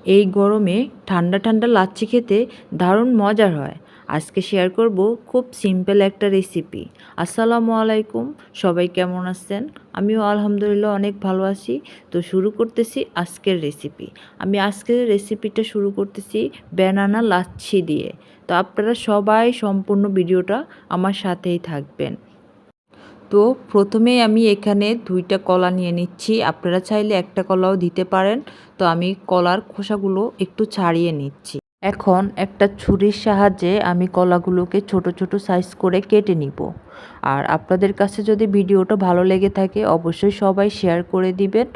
এই গরমে ঠান্ডা ঠান্ডা লাচ্ছি খেতে দারুণ মজার হয়। আজকে শেয়ার করব খুব সিম্পল একটা রেসিপি। আসসালামু আলাইকুম, সবাই কেমন আছেন? আমিও আলহামদুলিল্লাহ অনেক ভালো আছি। তো শুরু করতেছি আজকের রেসিপি। আমি আজকের রেসিপিটা শুরু করতেছি ব্যানানা লাচ্ছি দিয়ে। তো আপনারা সবাই সম্পূর্ণ ভিডিওটা আমার সাথেই থাকবেন। তো প্রথমেই আমি এখানে 2টা কলা নিয়ে নিচ্ছি। আপনারা চাইলে একটা কলাও দিতে পারেন। তো আমি কলার খোসাগুলো একটু ছাড়িয়ে নিচ্ছি। এখন একটা ছুরির সাহায্যে আমি কলাগুলোকে ছোট ছোট সাইজ করে কেটে নিব। আর আপনাদের কাছে যদি ভিডিওটা ভালো লেগে থাকে অবশ্যই সবাই শেয়ার করে দিবেন।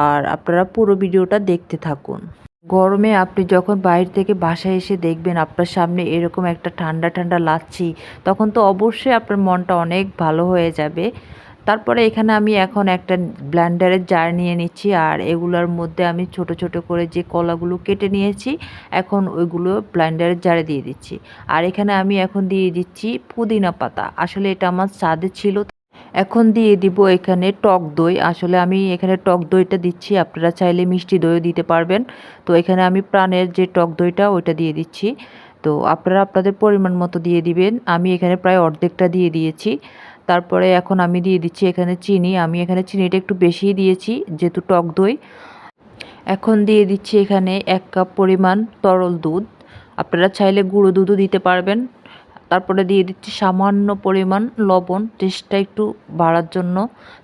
আর আপনারা পুরো ভিডিওটা দেখতে থাকুন। গরমে আপনি যখন বাইরে থেকে বাসায় এসে দেখবেন আপনার সামনে এরকম একটা ঠান্ডা ঠান্ডা লাচ্ছি, তখন তো অবশ্যই আপনার মনটা অনেক ভালো হয়ে যাবে। তারপরে এখানে আমি এখন একটা ব্লেন্ডারের জার নিয়ে নিচ্ছি, আর এগুলোর মধ্যে আমি ছোট ছোট করে যে কলাগুলো কেটে নিয়েছি এখন ওইগুলো ব্লেন্ডারের জারে দিয়ে দিচ্ছি। আর এখানে আমি এখন দিয়ে দিচ্ছি পুদিনা পাতা। আসলে এটা আমার স্বাদে ছিল। এখন দিয়ে দিব এখানে টক দই। আসলে আমি এখানে টক দইটা দিচ্ছি, আপনারা চাইলে মিষ্টি দইও দিতে পারবেন। তো এখানে আমি প্রাণের যে টক দইটা ওইটা দিয়ে দিচ্ছি। তো আপনারা আপনাদের পরিমাণ মতো দিয়ে দিবেন। আমি এখানে প্রায় অর্ধেকটা দিয়ে দিয়েছি। তারপরে এখন আমি দিয়ে দিচ্ছি এখানে চিনি। আমি এখানে চিনিটা একটু বেশিই দিয়েছি যেহেতু টক দই। এখন দিয়ে দিচ্ছি এখানে 1 কাপ পরিমাণ তরল দুধ। আপনারা চাইলে গুঁড়ো দুধও দিতে পারবেন। তারপরে দিয়ে দিচ্ছি সামান্য পরিমাণ লবণ, টেস্টটা একটু বাড়ার জন্য।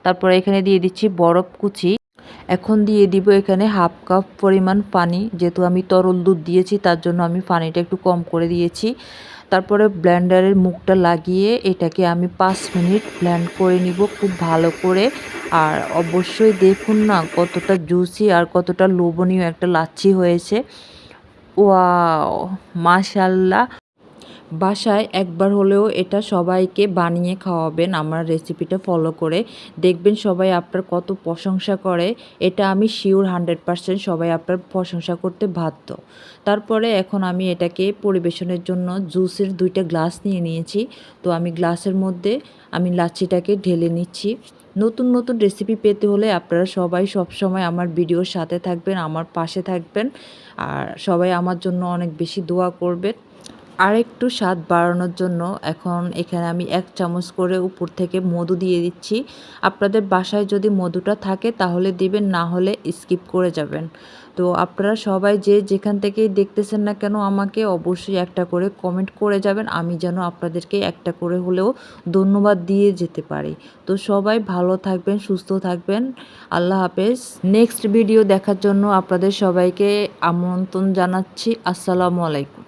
তারপরে এখানে দিয়ে দিচ্ছি বরফ কুচি। এখন দিয়ে দিব এখানে 1/2 কাপ পরিমাণ পানি। যেহেতু আমি তরল দুধ দিয়েছি তার জন্য আমি পানিটা একটু কম করে দিয়েছি। তারপরে ব্লেন্ডারের মুখটা লাগিয়ে এটাকে আমি 5 মিনিট ব্লেন্ড করে নিব খুব ভালো করে। আর অবশ্যই দেখুন না কতটা জুসি আর কতটা লোভনীয় একটা লাচ্ছি হয়েছে। ওয়াও! মাশাআল্লাহ! বাসায় একবার হলেও এটা সবাইকে বানিয়ে খাওয়াবেন আমার রেসিপিটা ফলো করে। দেখবেন সবাই আপনার কত প্রশংসা করে। এটা আমি শিওর 100% সবাই আপনার প্রশংসা করতে বাধ্য। তারপরে এখন আমি এটাকে পরিবেশনের জন্য জুসের 2টা গ্লাস নিয়ে নিয়েছি। তো আমি গ্লাসের মধ্যে আমি লাচ্ছিটাকে ঢেলে নিচ্ছি। নতুন নতুন রেসিপি পেতে হলে আপনারা সবাই সবসময় আমার ভিডিওর সাথে থাকবেন, আমার পাশে থাকবেন। আর সবাই আমার জন্য অনেক বেশি দোয়া করবেন। আরেকটু স্বাদ বাড়ানোর জন্য এখন এখানে আমি 1 চামচ করে উপর থেকে মধু দিয়ে দিচ্ছি। আপনাদের বাসায় যদি মধুটা থাকে তাহলে দিবেন, না হলে স্কিপ করে যাবেন। তো আপনারা সবাই যে যেখান থেকেই দেখতেছেন না কেন আমাকে অবশ্যই একটা করে কমেন্ট করে যাবেন, আমি যেন আপনাদেরকে একটা করে হলেও ধন্যবাদ দিয়ে যেতে পারি। তো সবাই ভালো থাকবেন, সুস্থ থাকবেন। আল্লাহ হাফেজ। নেক্সট ভিডিও দেখার জন্য আপনাদের সবাইকে আমন্ত্রণ জানাচ্ছি। আসসালামু আলাইকুম।